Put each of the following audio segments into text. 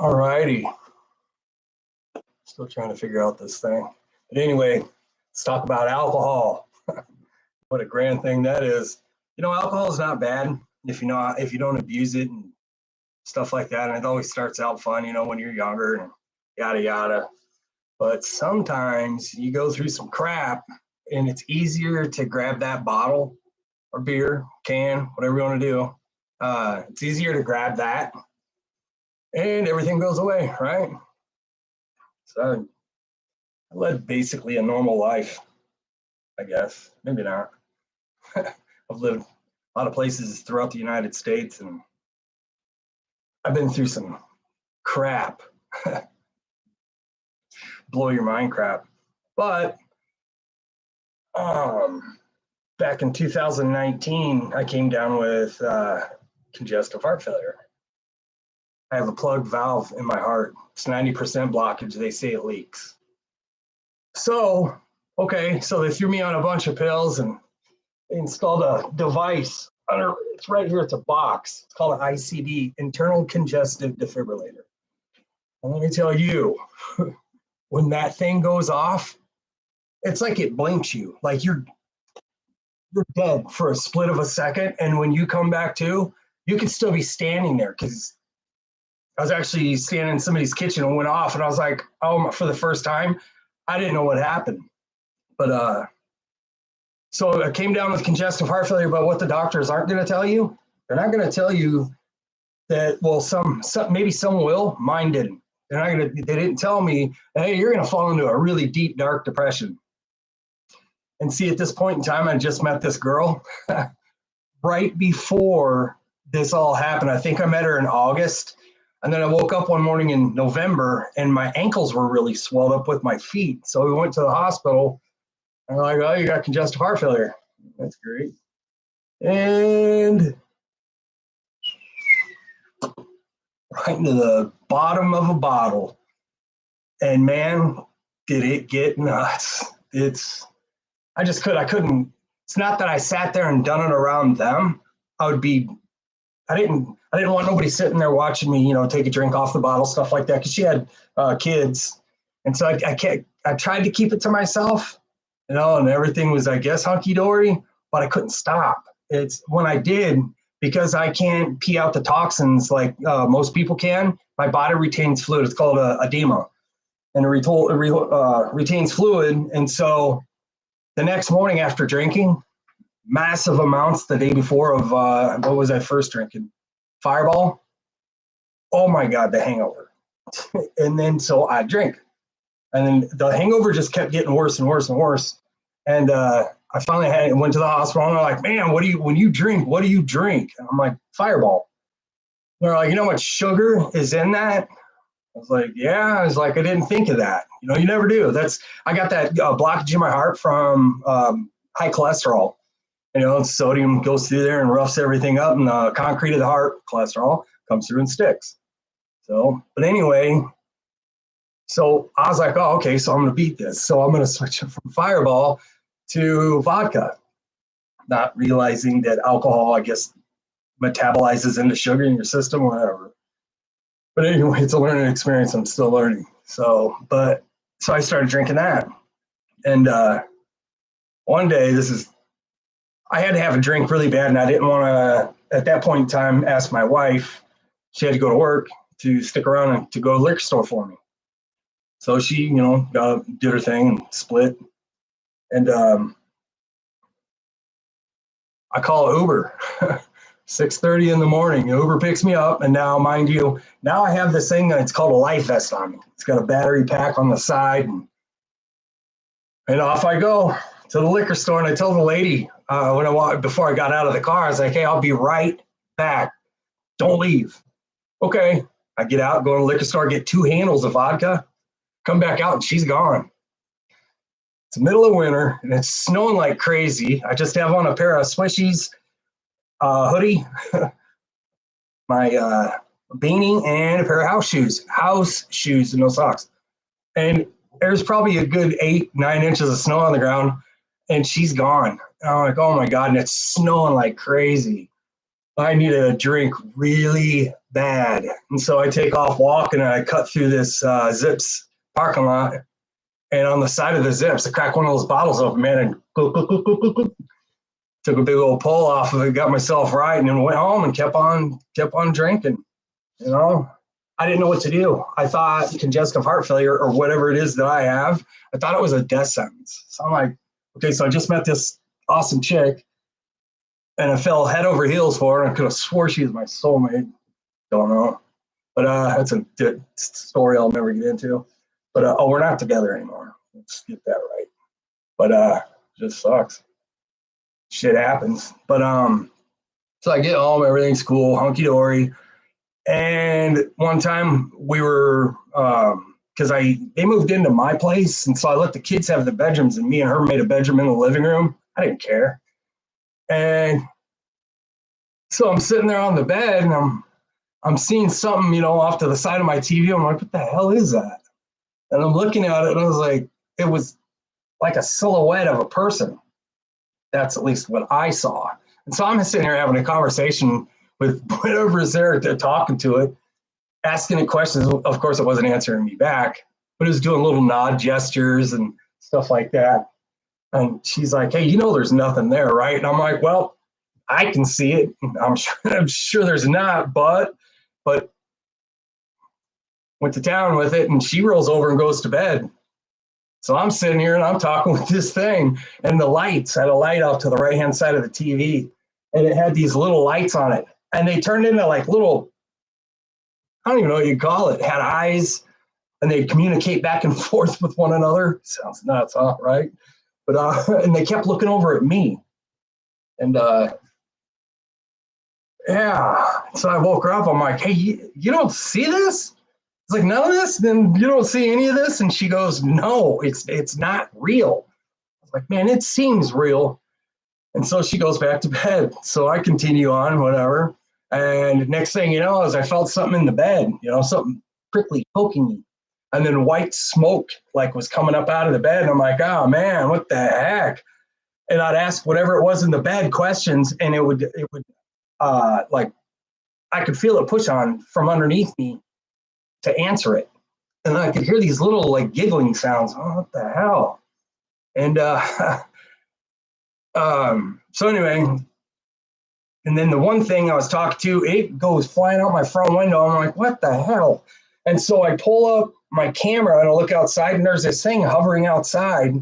All righty. Still trying to figure out this thing. But anyway, let's talk about alcohol. What a grand thing that is. Alcohol is not bad if you don't abuse it and stuff like that. And it always starts out fun, when you're younger and yada yada. But sometimes you go through some crap and it's easier to grab that bottle or beer, can, whatever you want to do. It's easier to grab that and everything goes away, right? So I led basically a normal life, I guess. Maybe not. I've lived a lot of places throughout the United States, and I've been through some crap, blow your mind crap. But back in 2019, I came down with congestive heart failure. I have a plugged valve in my heart. It's 90% blockage. They say it leaks. So they threw me on a bunch of pills and installed a device. It's right here. It's a box. It's called an ICD, internal congestive defibrillator. And let me tell you, when that thing goes off, it's like it blinks you. Like you're dead for a split of a second. And when you come back to, you can still be standing there, because I was actually standing in somebody's kitchen and went off, and I was like, oh, for the first time, I didn't know what happened. But so I came down with congestive heart failure, but what the doctors aren't going to tell you, they're not going to tell you that, well, some maybe some will, mine didn't. They didn't tell me, hey, you're going to fall into a really deep, dark depression. And see, at this point in time, I just met this girl right before this all happened. I think I met her in August. And then I woke up one morning in November and my ankles were really swelled up with my feet. So we went to the hospital and they're like, oh, you got congestive heart failure. That's great. And right into the bottom of a bottle. And man, did it get nuts. I couldn't, it's not that I sat there and done it around them. I didn't want nobody sitting there watching me, take a drink off the bottle, stuff like that, because she had kids. And so I tried to keep it to myself, and everything was, I guess, hunky-dory, but I couldn't stop. It's when I did, because I can't pee out the toxins like most people can, my body retains fluid. It's called edema, and it retains fluid. And so the next morning after drinking, massive amounts the day before of what was I first drinking? Fireball. Oh my God, the hangover. And then so I drink. And then the hangover just kept getting worse and worse and worse. And I finally went to the hospital, and they're like, man, when you drink, what do you drink? And I'm like, Fireball. And they're like, you know how much sugar is in that? I was like, yeah. I was like, I didn't think of that. You never do. I got that blockage in my heart from high cholesterol. Sodium goes through there and roughs everything up, and the concrete of the heart, cholesterol, comes through and sticks. So, but anyway, so I was like, oh, okay, so I'm going to beat this. So I'm going to switch it from Fireball to vodka, not realizing that alcohol, I guess, metabolizes into sugar in your system or whatever. But anyway, it's a learning experience. I'm still learning. So I started drinking that. And one day, I had to have a drink really bad, and I didn't want to, at that point in time, ask my wife. She had to go to work to stick around and to go to the liquor store for me. So she, did her thing and split. And I call Uber, 6:30 in the morning. Uber picks me up, and now, mind you, now I have this thing that it's called a life vest on me. It's got a battery pack on the side, and off I go to the liquor store. And I told the lady before I got out of the car, I was like, hey, I'll be right back. Don't leave. Okay. I get out, go to the liquor store, get 2 handles of vodka, come back out, and she's gone. It's the middle of winter, and it's snowing like crazy. I just have on a pair of Swishies, hoodie, my beanie, and a pair of house shoes, and no socks. And there's probably a good 8-9 inches of snow on the ground, and she's gone. And I'm like, oh my God, and it's snowing like crazy. I needed a drink really bad. And so I take off walking and I cut through this Zips parking lot. And on the side of the Zips, I cracked one of those bottles open, man, and took a big old pull off of it, got myself right, and then went home and kept on drinking. You know, I didn't know what to do. I thought congestive heart failure or whatever it is that I have, I thought it was a death sentence. So I'm like, okay, so I just met this awesome chick and I fell head over heels for her. And I could have swore she was my soulmate. Don't know. But that's a story I'll never get into. But oh, we're not together anymore. Let's get that right. But just sucks. Shit happens. But so I get home, everything's cool, hunky dory. And one time we were because they moved into my place, and so I let the kids have the bedrooms, and me and her made a bedroom in the living room. I didn't care. And so I'm sitting there on the bed, and I'm seeing something, off to the side of my TV. I'm like, what the hell is that? And I'm looking at it, and I was like, it was like a silhouette of a person. That's at least what I saw. And so I'm sitting here having a conversation with whatever is there, talking to it, asking it questions. Of course, it wasn't answering me back, but it was doing little nod gestures and stuff like that. And she's like, hey, there's nothing there, right? And I'm like, well, I can see it. I'm sure there's not, but went to town with it, and she rolls over and goes to bed. So I'm sitting here and I'm talking with this thing, and the lights had a light off to the right-hand side of the TV, and it had these little lights on it, and they turned into like little, I don't even know what you call it, had eyes, and they'd communicate back and forth with one another. Sounds nuts, huh? Right? But and they kept looking over at me, and yeah. So I woke her up. I'm like, hey, you don't see this? It's like, none of this? Then you don't see any of this? And she goes, no, it's not real. I was like, man, it seems real. And so she goes back to bed. So I continue on, whatever. And next thing you know is I felt something in the bed, something prickly poking me. And then white smoke was coming up out of the bed. And I'm like, oh man, what the heck? And I'd ask whatever it was in the bed questions, and it would I could feel it push on from underneath me to answer it. And I could hear these little giggling sounds. Oh, what the hell? And so anyway, and then the one thing I was talking to, it goes flying out my front window. I'm like, what the hell? And so I pull up my camera and I look outside, and there's this thing hovering outside,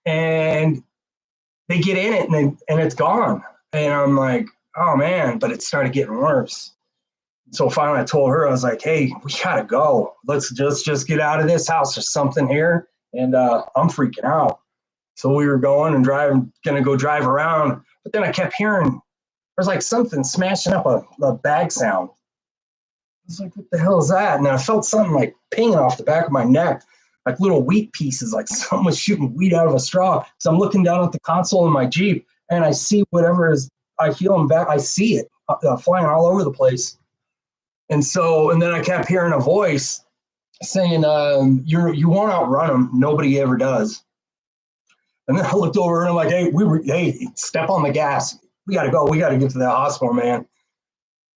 and they get in it, and it's gone. And I'm like, oh man, but it started getting worse. So finally I told her, I was like, hey, we gotta go. Let's just get out of this house. There's something here. And I'm freaking out. So we were going and gonna go drive around. But then I kept hearing, there's like something smashing up a bag sound. I was like, what the hell is that? And then I felt something like pinging off the back of my neck, like little wheat pieces, like someone was shooting wheat out of a straw. So I'm looking down at the console in my Jeep, and I see whatever is, I feel them back. I see it flying all over the place. And then I kept hearing a voice saying, you won't outrun them. Nobody ever does. And then I looked over and I'm like, hey, step on the gas. We got to go. We got to get to that hospital, man.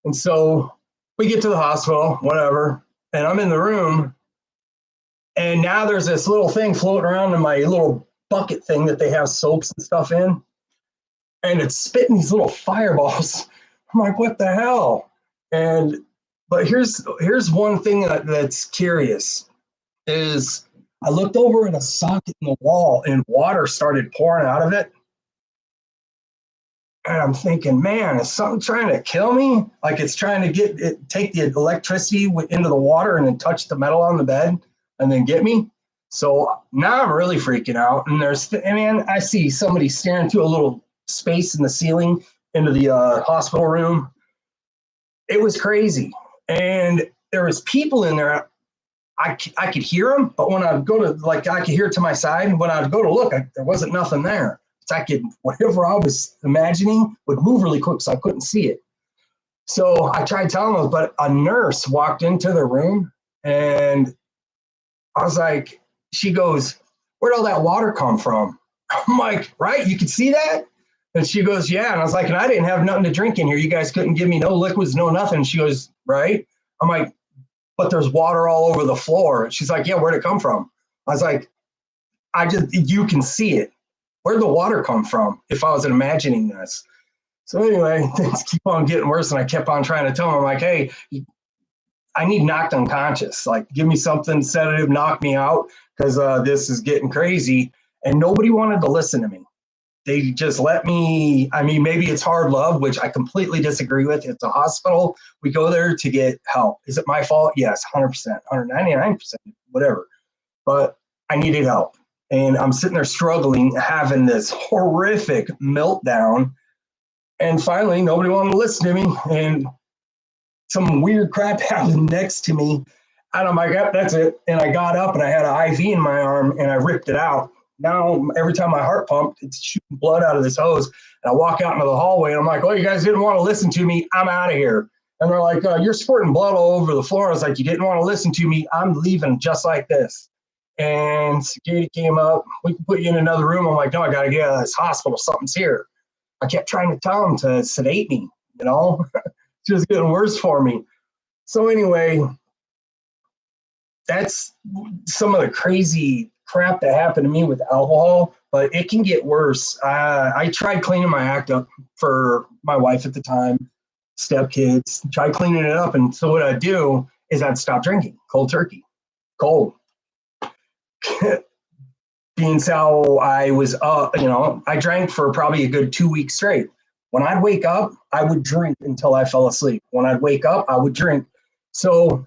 And so we get to the hospital, whatever. And I'm in the room. And now there's this little thing floating around in my little bucket thing that they have soaps and stuff in. And it's spitting these little fireballs. I'm like, what the hell? But here's one thing that's curious is I looked over at a socket in the wall, and water started pouring out of it. And I'm thinking, man, is something trying to kill me? Like it's trying to take the electricity into the water and then touch the metal on the bed and then get me. So now I'm really freaking out. And I see somebody staring through a little space in the ceiling into the hospital room. It was crazy. And there was people in there. I could hear them, but when I'd go to, I could hear it to my side. And when I'd go to look, there wasn't nothing there. Whatever I was imagining would move really quick, so I couldn't see it. So I tried telling them, but a nurse walked into the room, and I was like, she goes, where'd all that water come from? I'm like, right, you can see that? And she goes, yeah. And I was like, and I didn't have nothing to drink in here. You guys couldn't give me no liquids, no nothing. And she goes, right. I'm like, but there's water all over the floor. And she's like, yeah, where'd it come from? I was like, you can see it. Where'd the water come from if I was imagining this? So anyway, things keep on getting worse. And I kept on trying to tell him, I'm like, hey, I need knocked unconscious. Like, give me something sedative, knock me out, because this is getting crazy. And nobody wanted to listen to me. They just let me, I mean, maybe it's hard love, which I completely disagree with. It's a hospital. We go there to get help. Is it my fault? Yes, 100%, 199%, whatever. But I needed help. And I'm sitting there struggling, having this horrific meltdown. And finally, nobody wanted to listen to me. And some weird crap happened next to me. And I'm like, yep, that's it. And I got up and I had an IV in my arm and I ripped it out. Now, every time my heart pumped, it's shooting blood out of this hose. And I walk out into the hallway and I'm like, oh, you guys didn't want to listen to me. I'm out of here. And they're like, you're squirting blood all over the floor. I was like, you didn't want to listen to me. I'm leaving just like this. And security came up. We can put you in another room. I'm like, no, I got to get out of this hospital. Something's here. I kept trying to tell them to sedate me, you know, it's just getting worse for me. So anyway, that's some of the crazy crap that happened to me with alcohol, but it can get worse. I tried cleaning my act up for my wife at the time, stepkids, tried cleaning it up. And so what I'd do is I'd stop drinking cold turkey, cold. Being how I was, I drank for probably a good 2 weeks straight. When I'd wake up, I would drink until I fell asleep. When I'd wake up, I would drink. So,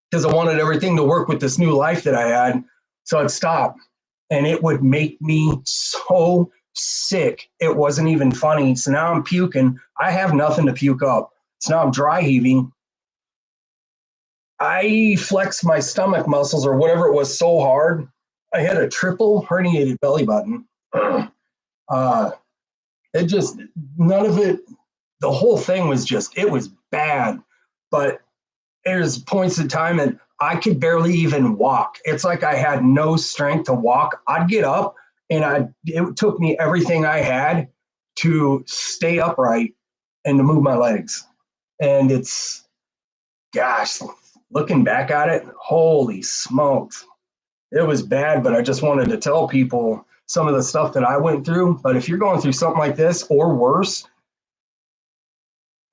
because I wanted everything to work with this new life that I had, so I'd stop. And it would make me so sick. It wasn't even funny. So now I'm puking. I have nothing to puke up. So now I'm dry heaving. I flexed my stomach muscles or whatever it was so hard. I had a triple herniated belly button. It just, none of it, the whole thing was just, it was bad. But there's points in time and I could barely even walk. It's like I had no strength to walk. I'd get up and it took me everything I had to stay upright and to move my legs. And it's, gosh, looking back at it, holy smokes. It was bad, but I just wanted to tell people some of the stuff that I went through. But if you're going through something like this or worse,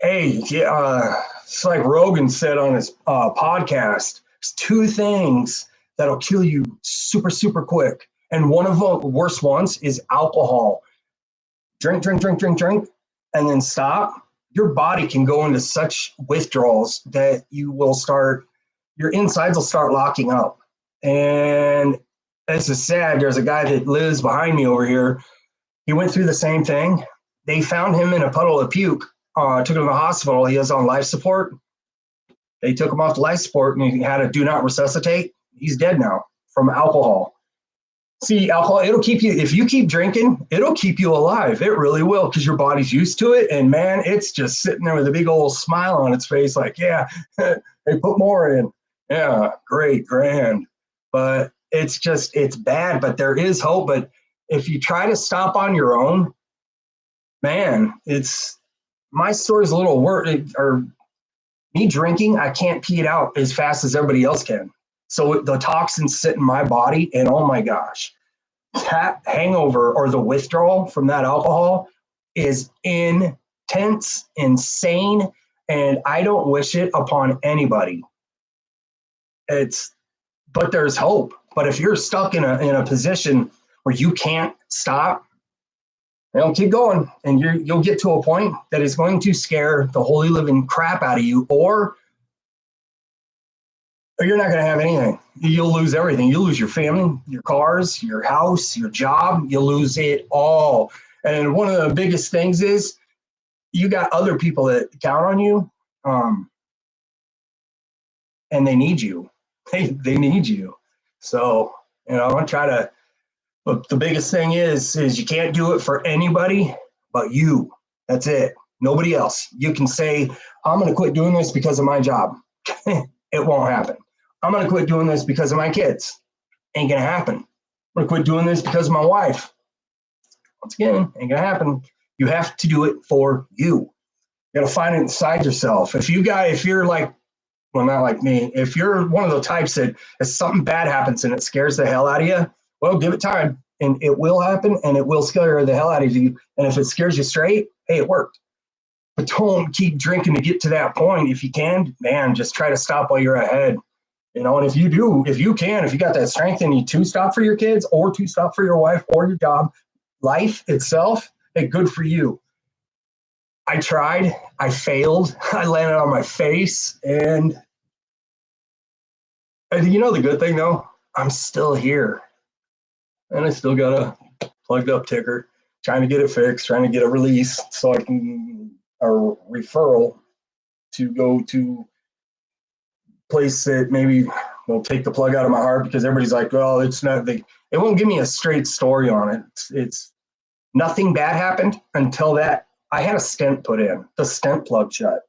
hey, it's like Rogan said on his podcast, there's two things that'll kill you super, super quick. And one of the worst ones is alcohol. Drink, and then stop. Your body can go into such withdrawals that your insides will start locking up. And this is sad. There's a guy that lives behind me over here. He went through the same thing. They found him in a puddle of puke, took him to the hospital. He was on life support. They took him off life support and he had a do not resuscitate. He's dead now from alcohol. See, alcohol, it'll keep you, if you keep drinking, it'll keep you alive. It really will, because your body's used to it. And man, it's just sitting there with a big old smile on its face like, yeah, they put more in. Yeah, great, grand. But it's bad, but there is hope. But if you try to stop on your own, man, my story's a little worse. Or me drinking, I can't pee it out as fast as everybody else can. So the toxins sit in my body, and oh my gosh, that hangover or the withdrawal from that alcohol is intense, insane, and I don't wish it upon anybody. But there's hope. But if you're stuck in a position where you can't stop, keep going, and you'll get to a point that is going to scare the holy living crap out of you, or you're not going to have anything. You'll lose everything. You'll lose your family, your cars, your house, your job. You'll lose it all. And one of the biggest things is you got other people that count on you, and they need you. They need you. So, I try to, but the biggest thing is you can't do it for anybody but you. That's it. Nobody else. You can say, I'm going to quit doing this because of my job. It won't happen. I'm going to quit doing this because of my kids. Ain't going to happen. I'm going to quit doing this because of my wife. Once again, ain't going to happen. You have to do it for you. You got to find it inside yourself. If you're like, well, not like me, if you're one of the types that if something bad happens and it scares the hell out of you, well, give it time and it will happen and it will scare the hell out of you. And if it scares you straight, hey, it worked. But don't keep drinking to get to that point. If you can, man, just try to stop while you're ahead. And if you got that strength in you to stop for your kids or to stop for your wife or your job, life itself, hey, good for you. I tried, I failed, I landed on my face, and the good thing though, I'm still here. And I still got a plugged up ticker, trying to get it fixed, trying to get a release so I can, a referral to go to a place that maybe will take the plug out of my heart, because everybody's like, well, it's not, it won't give me a straight story on it. It's nothing bad happened until that. I had a stent put in, the stent plugged shut.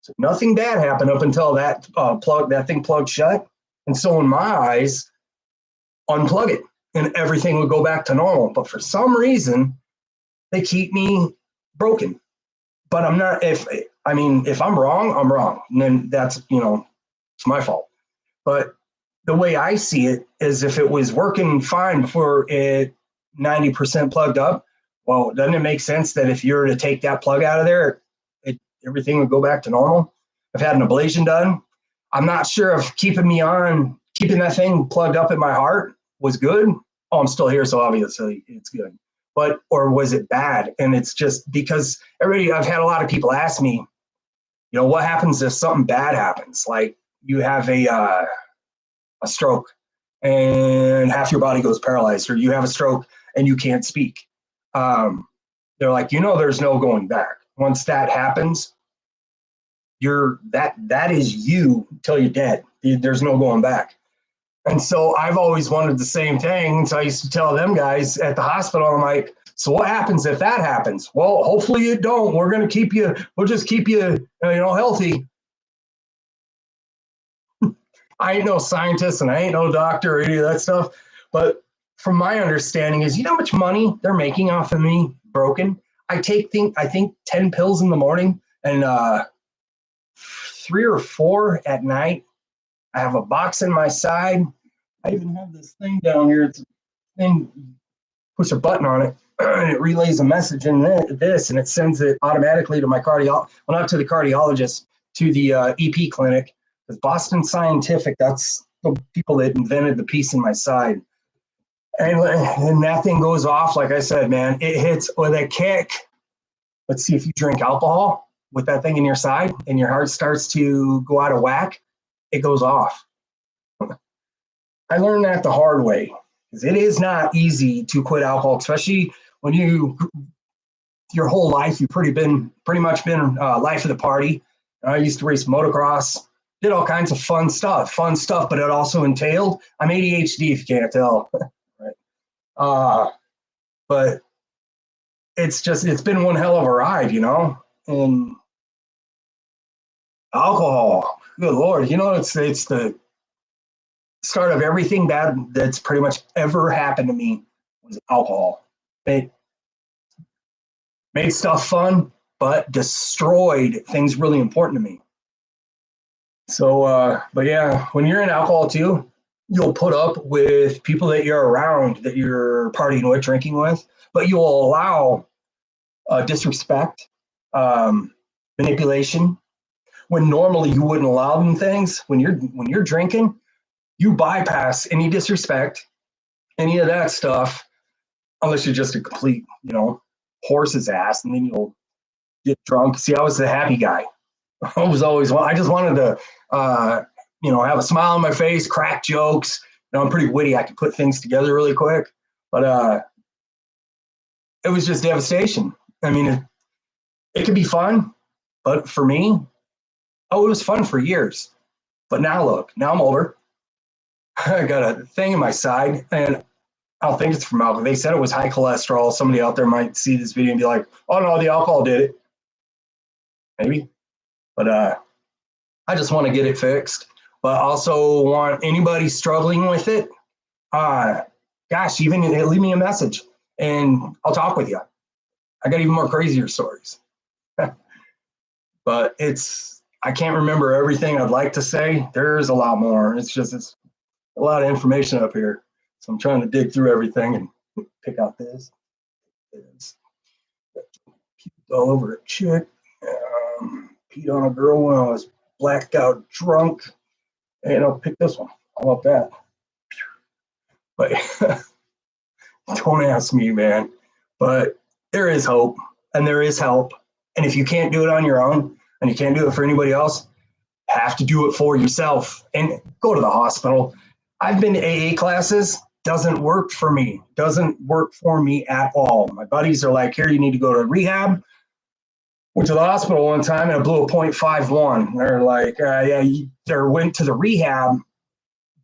So nothing bad happened up until that thing plugged shut. And so in my eyes, unplug it and everything would go back to normal. But for some reason, they keep me broken. But I'm not, if I'm wrong, I'm wrong. And then that's, it's my fault. But the way I see it is, if it was working fine before it 90% plugged up, well, doesn't it make sense that if you were to take that plug out of there, everything would go back to normal? I've had an ablation done. I'm not sure if keeping that thing plugged up in my heart was good. Oh, I'm still here, so obviously it's good. Or was it bad? And it's just because I've had a lot of people ask me, what happens if something bad happens? Like you have a stroke and half your body goes paralyzed, or you have a stroke and you can't speak. They're like, there's no going back. Once that happens, that is you till you're dead. There's no going back. And so I've always wanted the same thing. So I used to tell them guys at the hospital, I'm like, so what happens if that happens? Well, hopefully it don't. We'll just keep you, healthy. I ain't no scientist and I ain't no doctor or any of that stuff. But from my understanding is, how much money they're making off of me broken? I think 10 pills in the morning and 3 or 4 at night. I have a box in my side. I even have this thing down here. It's a thing, push a button on it, and it relays a message in this, and it sends it automatically to my not to the cardiologist, to the EP clinic. Because Boston Scientific, that's the people that invented the piece in my side. And that thing goes off, like I said, man, it hits with a kick. Let's see, if you drink alcohol with that thing in your side and your heart starts to go out of whack, it goes off. I learned that the hard way, because it is not easy to quit alcohol, especially when your whole life, you've pretty much been life of the party. I used to race motocross, did all kinds of fun stuff, but it also entailed, I'm ADHD if you can't tell. Right. But it's been one hell of a ride, and alcohol, good Lord, it's the start of everything bad that's pretty much ever happened to me was alcohol. It made stuff fun, but destroyed things really important to me. So, but yeah, when you're in alcohol too, you'll put up with people that you're around, that you're partying with, drinking with, but you'll allow disrespect, manipulation, when normally you wouldn't allow them things. When you're drinking, you bypass any disrespect, any of that stuff, unless you're just a complete, horse's ass, and then you'll get drunk. See, I was the happy guy. I just wanted to, have a smile on my face, crack jokes. I'm pretty witty. I could put things together really quick, but it was just devastation. I mean, it could be fun, but for me, it was fun for years. But now I'm older. I got a thing in my side, and I don't think it's from alcohol. They said it was high cholesterol. Somebody out there might see this video and be like, oh no, the alcohol did it. Maybe. But I just want to get it fixed. But also want anybody struggling with it, even leave me a message and I'll talk with you. I got even more crazier stories. But I can't remember everything I'd like to say. There's a lot more. It's a lot of information up here. So I'm trying to dig through everything and pick out this. It's all over a chick. Peed on a girl when I was blacked out drunk. And I'll pick this one. How about that? But don't ask me, man. But there is hope and there is help. And if you can't do it on your own and you can't do it for anybody else, have to do it for yourself and go to the hospital. I've been to AA classes. Doesn't work for me. Doesn't work for me at all. My buddies are like, here, you need to go to rehab. Went to the hospital one time and I blew a 0.51. They're like, went to the rehab,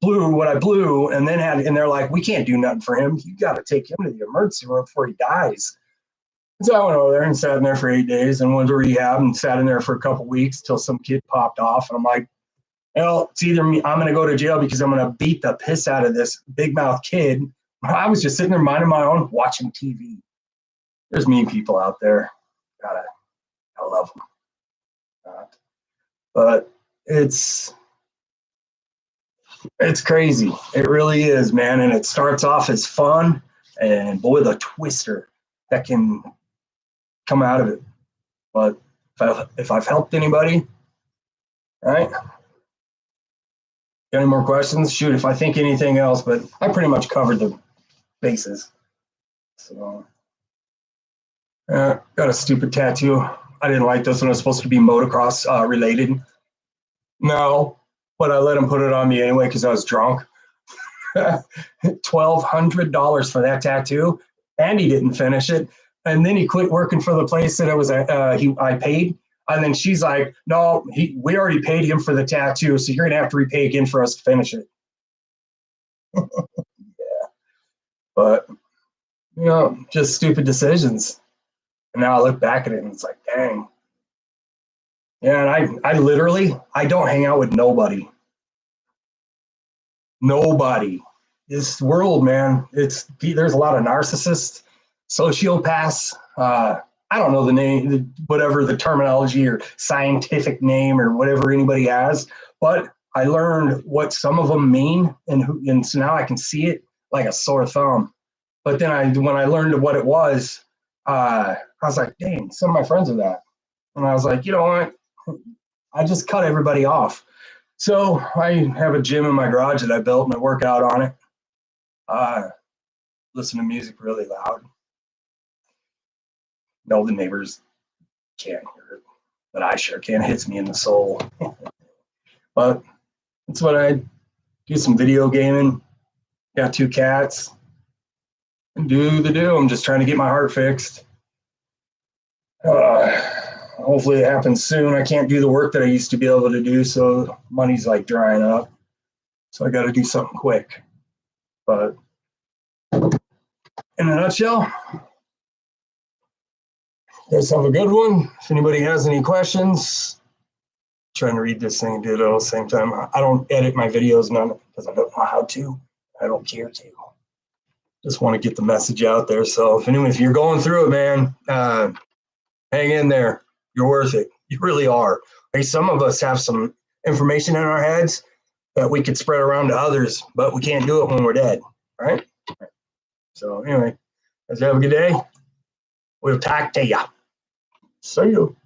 blew what I blew, and and they're like, we can't do nothing for him. You got to take him to the emergency room before he dies. So I went over there and sat in there for 8 days and went to rehab and sat in there for a couple weeks till some kid popped off. And I'm like, well, it's either me, I'm going to go to jail because I'm going to beat the piss out of this big mouth kid. I was just sitting there minding my own, watching TV. There's mean people out there. I love them. But it's crazy. It really is, man. And it starts off as fun and boy, the twister that can come out of it. But if I've helped anybody, right? Got any more questions? Shoot, if I think anything else, but I pretty much covered the bases. So, got a stupid tattoo. I didn't like this one. It was supposed to be motocross related. No, but I let him put it on me anyway because I was drunk. $1,200 for that tattoo, and he didn't finish it. And then he quit working for the place that I paid. And then she's like, no, we already paid him for the tattoo, so you're going to have to repay again for us to finish it. Yeah. But, just stupid decisions. And now I look back at it and it's like, dang. Yeah, and I literally don't hang out with nobody. Nobody. This world, man, there's a lot of narcissists, sociopaths, I don't know the name, whatever the terminology or scientific name or whatever anybody has, but I learned what some of them mean, and so now I can see it like a sore thumb. But then when I learned what it was, I was like, dang, some of my friends are that. And I was like, you know what? I just cut everybody off. So I have a gym in my garage that I built and I work out on it. Listen to music really loud. No, the neighbors can't hear it, but I sure can. It hits me in the soul. But that's what I do. Some video gaming. Got 2 cats. And do. I'm just trying to get my heart fixed. Hopefully it happens soon. I can't do the work that I used to be able to do, so money's like drying up. So I got to do something quick. But in a nutshell, guys have a good one. If anybody has any questions, trying to read this thing and do it all at the same time. I don't edit my videos none because I don't know how to. I don't care to. Just want to get the message out there. So if you're going through it, man, hang in there. You're worth it. You really are. Hey, some of us have some information in our heads that we could spread around to others, but we can't do it when we're dead, right? So anyway, guys have a good day. We'll talk to ya. See you.